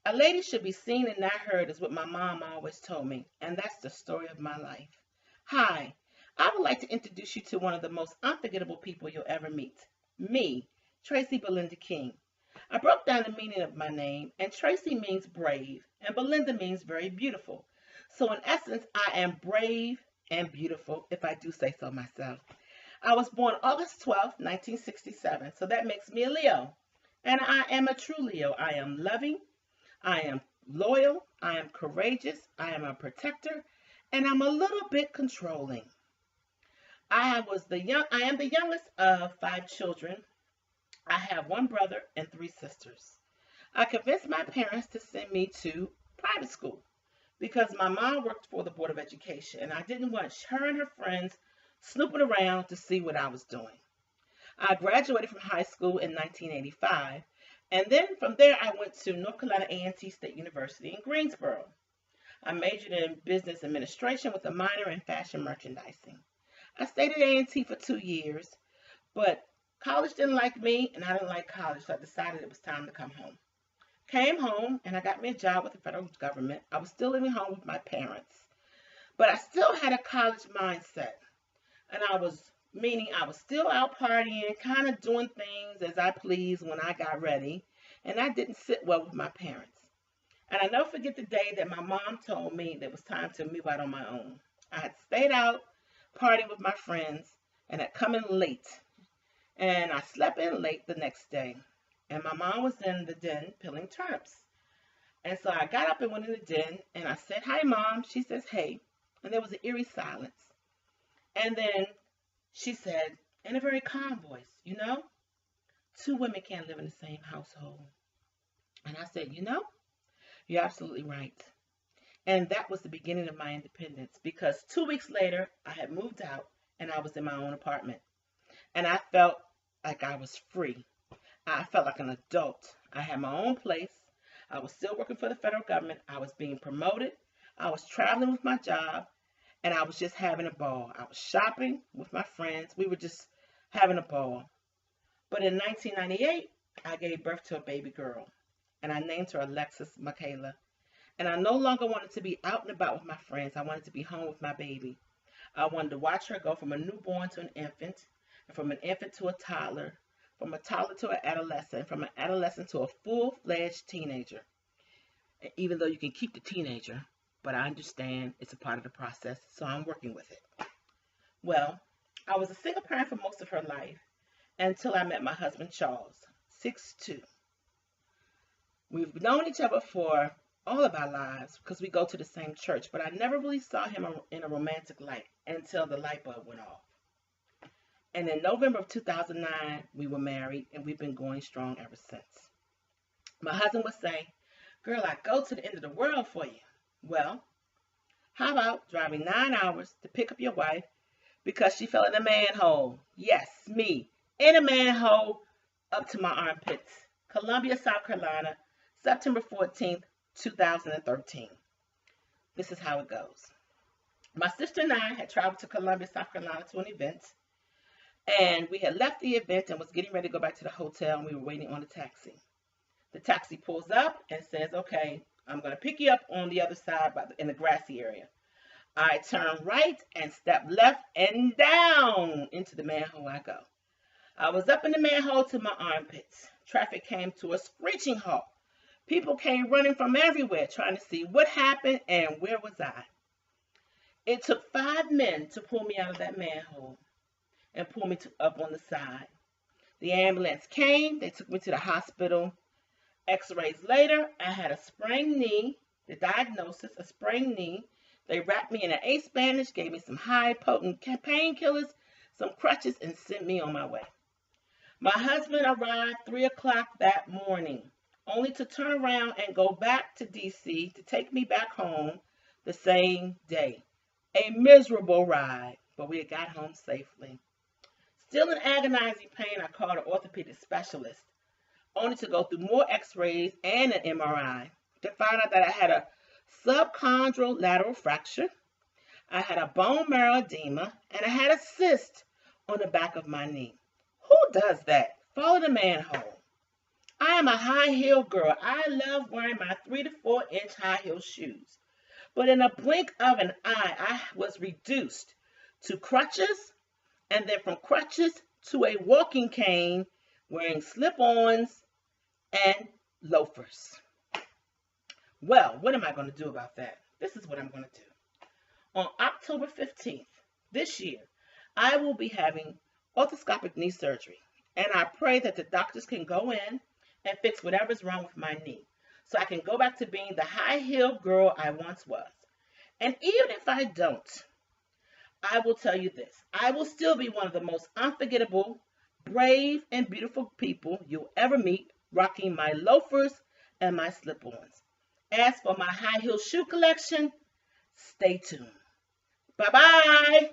A lady should be seen and not heard is what my mom always told me, and that's the story of my life. Hi, I would like to introduce you to one of the most unforgettable people you'll ever meet. Me, Tracy Belinda King. I broke down the meaning of my name, and Tracy means brave, and Belinda means very beautiful. So, in essence, I am brave and beautiful, if I do say so myself. I was born August 12th, 1967, so that makes me a Leo. And I am a true Leo. I am loving, I am loyal, I am courageous, I am a protector, and I'm a little bit controlling. I am the youngest of five children. I have one brother and three sisters. I convinced my parents to send me to private school because my mom worked for the Board of Education and I didn't want her and her friends snooping around to see what I was doing. I graduated from high school in 1985, and then from there I went to North Carolina A&T State University in Greensboro. I majored in business administration with a minor in fashion merchandising. I stayed at A&T for 2 years, but college didn't like me, and I didn't like college, so I decided it was time to come home. Came home, and I got me a job with the federal government. I was still living home with my parents, but I still had a college mindset, and meaning I was still out partying, kind of doing things as I pleased when I got ready, and I didn't sit well with my parents. And I never forget the day that my mom told me that it was time to move out on my own. I had stayed out partying with my friends and had come in late, and I slept in late the next day. And my mom was in the den peeling turnips. And so I got up and went in the den, and I said, "Hi, Mom." She says, "Hey." And there was an eerie silence. And then she said, in a very calm voice, two women can't live in the same household. And I said, you're absolutely right. And that was the beginning of my independence because 2 weeks later, I had moved out and I was in my own apartment. And I felt like I was free. I felt like an adult. I had my own place. I was still working for the federal government. I was being promoted. I was traveling with my job. And I was just having a ball. I was shopping with my friends. We were just having a ball. But in 1998, I gave birth to a baby girl. And I named her Alexis Michaela. And I no longer wanted to be out and about with my friends. I wanted to be home with my baby. I wanted to watch her go from a newborn to an infant, and from an infant to a toddler, from a toddler to an adolescent, from an adolescent to a full-fledged teenager. And even though you can keep the teenager, but I understand it's a part of the process, so I'm working with it. Well, I was a single parent for most of her life until I met my husband, Charles, 6'2". We've known each other for all of our lives because we go to the same church, but I never really saw him in a romantic light until the light bulb went off. And in November of 2009, we were married, and we've been going strong ever since. My husband would say, "Girl, I'd go to the end of the world for you." Well, how about driving 9 hours to pick up your wife because she fell in a manhole? Yes, me, in a manhole up to my armpits. Columbia, South Carolina, September 14th, 2013. This is how it goes. My sister and I had traveled to Columbia, South Carolina to an event, and we had left the event and was getting ready to go back to the hotel, and we were waiting on a taxi. The taxi pulls up and says, "Okay, I'm going to pick you up on the other side in the grassy area." I turn right and step left and down into the manhole I go. I was up in the manhole to my armpits. Traffic came to a screeching halt. People came running from everywhere trying to see what happened and where was I. It took 5 men to pull me out of that manhole and pull me up on the side. The ambulance came. They took me to the hospital. X-rays later, I had a sprained knee. The diagnosis, a sprained knee. They wrapped me in an ace bandage, gave me some high potent painkillers, some crutches, and sent me on my way. My husband arrived 3 o'clock that morning, only to turn around and go back to D.C. to take me back home the same day. A miserable ride, but we got home safely. Still in agonizing pain, I called an orthopedic specialist, only to go through more x-rays and an MRI to find out that I had a subchondral lateral fracture, I had a bone marrow edema, and I had a cyst on the back of my knee. Who does that? Fall in a manhole. I am a high heel girl. I love wearing my 3 to 4 inch high heel shoes. But in a blink of an eye, I was reduced to crutches, and then from crutches to a walking cane, wearing slip-ons and loafers. Well, what am I going to do about that? This is what I'm going to do. On October 15th this year, I will be having orthoscopic knee surgery. And I pray that the doctors can go in and fix whatever's wrong with my knee, so I can go back to being the high heel girl I once was. And even if I don't, I will tell you this. I will still be one of the most unforgettable, brave, and beautiful people you'll ever meet, rocking my loafers and my slip-ons. As for my high heel shoe collection, stay tuned. Bye-bye.